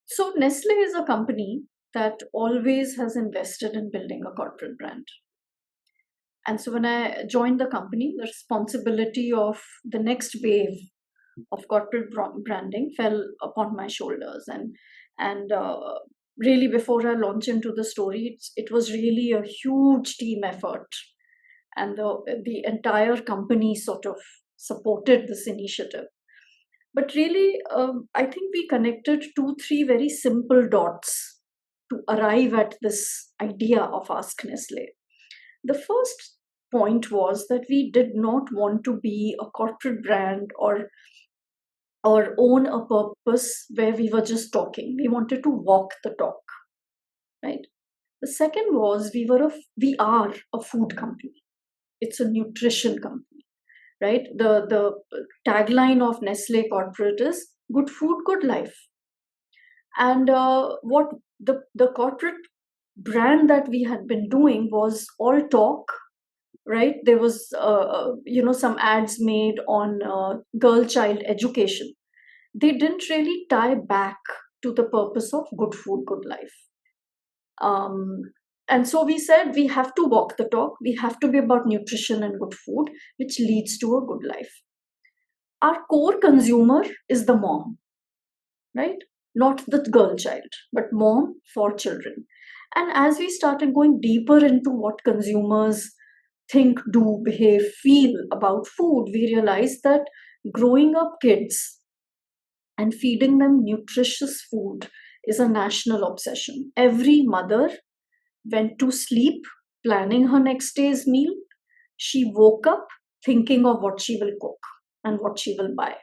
So Nestle is a company that always has invested in building a corporate brand. And so when I joined the company, the responsibility of the next wave of corporate branding fell upon my shoulders. And really, before I launch into the story, it was really a huge team effort, and the entire company sort of supported this initiative. But really, I think we connected two, three very simple dots to arrive at this idea of Ask Nestle. The first point was that we did not want to be a corporate brand or own a purpose where we were just talking. We wanted to walk the talk, right? The second was we are a food company. It's a nutrition company, right? The tagline of Nestle corporate is good food, good life. And what the corporate brand that we had been doing was all talk, right? There was some ads made on girl child education. They didn't really tie back to the purpose of good food, good life. um, and so we said we have to walk the talk, we have to be about nutrition and good food, which leads to a good life. Our core consumer is the mom, right? Not the girl child, but mom for children. And as we started going deeper into what consumers think, do, behave, feel about food, we realized that growing up kids and feeding them nutritious food is a national obsession. Every mother went to sleep planning her next day's meal. She woke up thinking of what she will cook and what she will buy.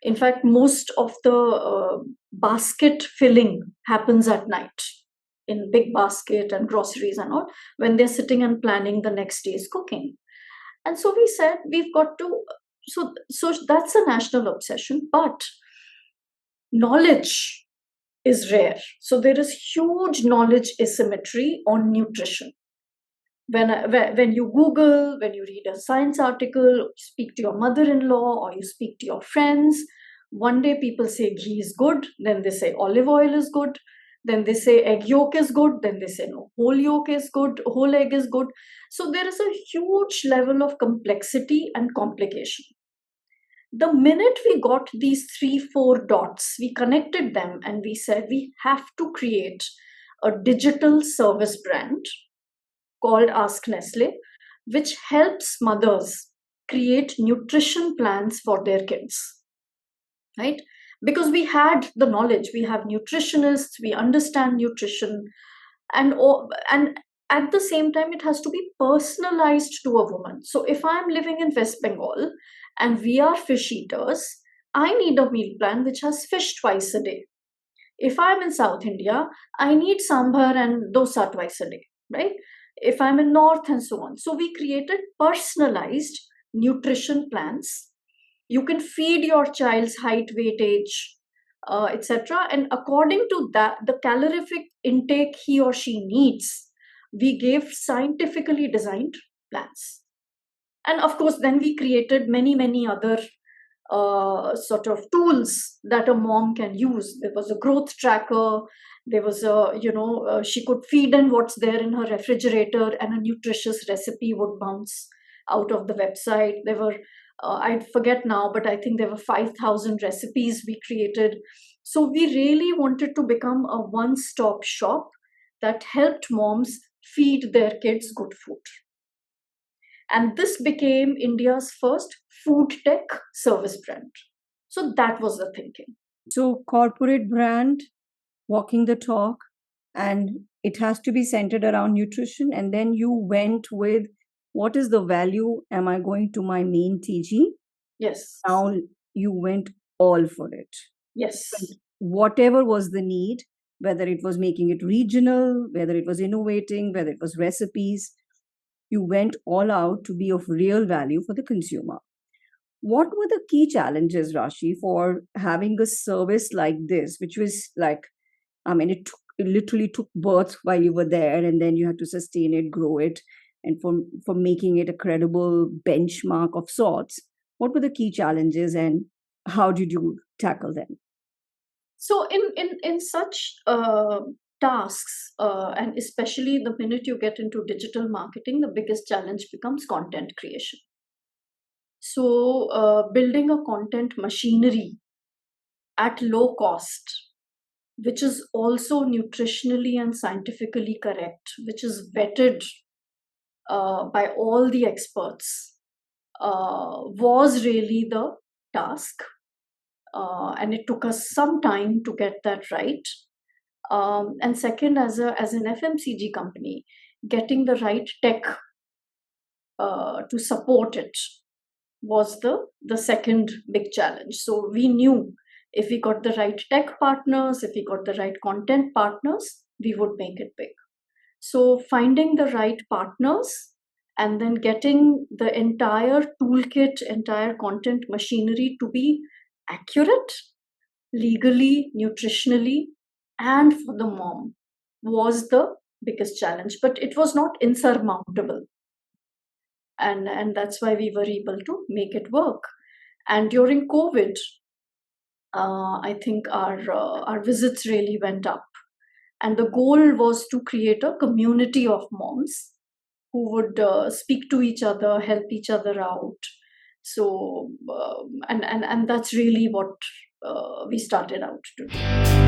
In fact, most of the basket filling happens at night in big basket and groceries and all, when they're sitting and planning the next day's cooking. And so we said we've got to, so that's a national obsession, but knowledge is rare. So there is huge knowledge asymmetry on nutrition. When you Google, when you read a science article, speak to your mother-in-law or you speak to your friends, one day people say ghee is good, then they say olive oil is good, then they say egg yolk is good, then they say no, whole yolk is good, whole egg is good. So there is a huge level of complexity and complication. The minute we got these three, four dots, we connected them and we said we have to create a digital service brand called Ask Nestle, which helps mothers create nutrition plans for their kids, right? Because we had the knowledge, we have nutritionists, we understand nutrition, and at the same time, it has to be personalized to a woman. So if I'm living in West Bengal and we are fish eaters, I need a meal plan which has fish twice a day. If I'm in South India, I need sambar and dosa twice a day, right? If I'm in North and so on. So we created personalized nutrition plans. You can feed your child's height, weight, age, etc. And according to that, the calorific intake he or she needs, we gave scientifically designed plans. And of course, then we created many, many other sort of tools that a mom can use. There was a growth tracker. There was she could feed in what's there in her refrigerator, and a nutritious recipe would bounce out of the website. There were, I forget now, but I think there were 5,000 recipes we created. So we really wanted to become a one stop shop that helped moms feed their kids good food. And this became India's first food tech service brand. So that was the thinking. So, corporate brand, walking the talk, and it has to be centered around nutrition. And then you went with what is the value? Am I going to my main TG? Yes. Now you went all for it. Yes. Whatever was the need, whether it was making it regional, whether it was innovating, whether it was recipes, you went all out to be of real value for the consumer. What were the key challenges, Rashi, for having a service like this, which was like, I mean, it literally took birth while you were there, and then you had to sustain it, grow it, and for making it a credible benchmark of sorts. What were the key challenges, and how did you tackle them? So in such tasks, and especially the minute you get into digital marketing, the biggest challenge becomes content creation. So building a content machinery at low cost, which is also nutritionally and scientifically correct, which is vetted by all the experts, was really the task. And it took us some time to get that right. And second, as an FMCG company, getting the right tech to support it was the second big challenge. So we knew if we got the right tech partners, if we got the right content partners, we would make it big. So finding the right partners and then getting the entire toolkit, entire content machinery to be accurate, legally, nutritionally, and for the mom was the biggest challenge. But it was not insurmountable. And that's why we were able to make it work. And during COVID, I think our visits really went up. And the goal was to create a community of moms who would speak to each other, help each other out. So, and that's really what we started out to do.